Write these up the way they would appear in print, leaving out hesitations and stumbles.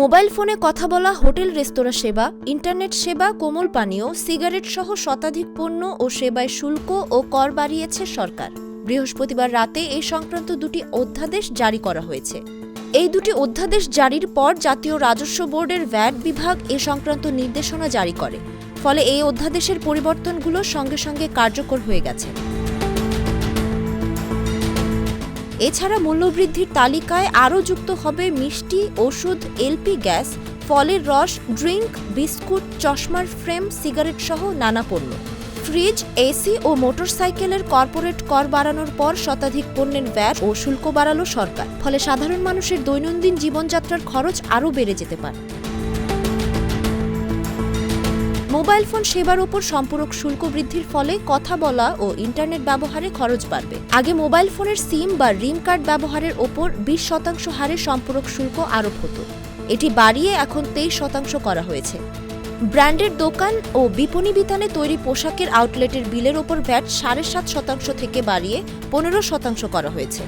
Mobile ফোনে কথা বলা, হোটেল রেস্তোরাঁ সেবা, ইন্টারনেট সেবা, কোমল পানীয়, সিগারেট সহ শতাধিক পণ্য ও সেবায় শুল্ক ও কর বাড়িয়েছে সরকার। বৃহস্পতিবার রাতে এই সংক্রান্ত দুটি অধ্যাদেশ জারি করা হয়েছে। এই দুটি অধ্যাদেশ জারির পর জাতীয় রাজস্ব বোর্ডের ভ্যাট বিভাগ এ সংক্রান্ত নির্দেশনা জারি করে। ফলে এই অধ্যাদেশের পরিবর্তনগুলো সঙ্গে সঙ্গে কার্যকর হয়ে গেছে। এছাড়া মূল্যবৃদ্ধির তালিকায় আরও যুক্ত হবে মিষ্টি, ওষুধ, এলপি গ্যাস, ফলের রস, ড্রিঙ্ক, বিস্কুট, চশমার ফ্রেম, সিগারেট সহ নানা পণ্য। ফ্রিজ, এসি ও মোটরসাইকেলের কর্পোরেট কর বাড়ানোর পর শতাধিক পণ্যের ভ্যাট ও শুল্ক বাড়ালো সরকার। ফলে সাধারণ মানুষের দৈনন্দিন জীবনযাত্রার খরচ আরও বেড়ে যেতে পারে। মোবাইল ফোন সেবার ওপর সম্পূরক শুল্ক বৃদ্ধির ফলে কথা বলা ও ইন্টারনেট ব্যবহারে খরচ বাড়বে। আগে মোবাইল ফোনের সিম বা রিম কার্ড ব্যবহারের ওপর 20% হারে সম্পূরক শুল্ক আরোপ হতো। এটি বাড়িয়ে এখন 23% করা হয়েছে। ব্র্যান্ডের দোকান ও বিপণী বিতানে তৈরি পোশাকের আউটলেটের বিলের ওপর ভ্যাট 7.5% থেকে বাড়িয়ে 15% করা হয়েছে।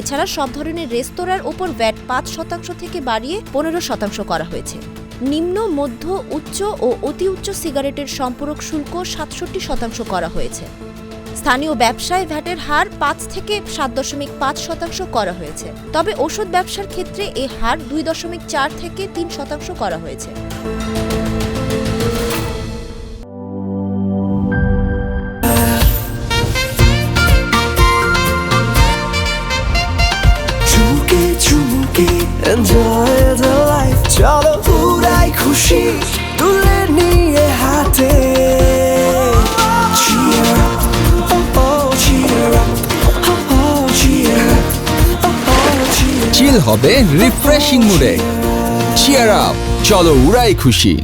এছাড়া সব ধরনের রেস্তোরাঁর ওপর ভ্যাট 5% থেকে বাড়িয়ে 15% করা হয়েছে। নিম্ন, মধ্য, উচ্চ ও অতি উচ্চ সিগারেটের সম্পূরক শুল্ক 67% করা হয়েছে। স্থানীয় ব্যবসায় ভ্যাটের হার 5 থেকে 7.5% করা হয়েছে। তবে ওষুধ ব্যবসার ক্ষেত্রে এ হার 2.4 থেকে 3% করা হয়েছে। Enjoy the life, চলো উড়াই খুশি তুলে নিয়ে হাতে। Cheer up, oh oh, cheer up, oh oh, cheer up, oh oh, cheer up. চিল হবে রিফ্রেশিং মুডে। চিয়ার আপ, চলো উড়াই খুশি।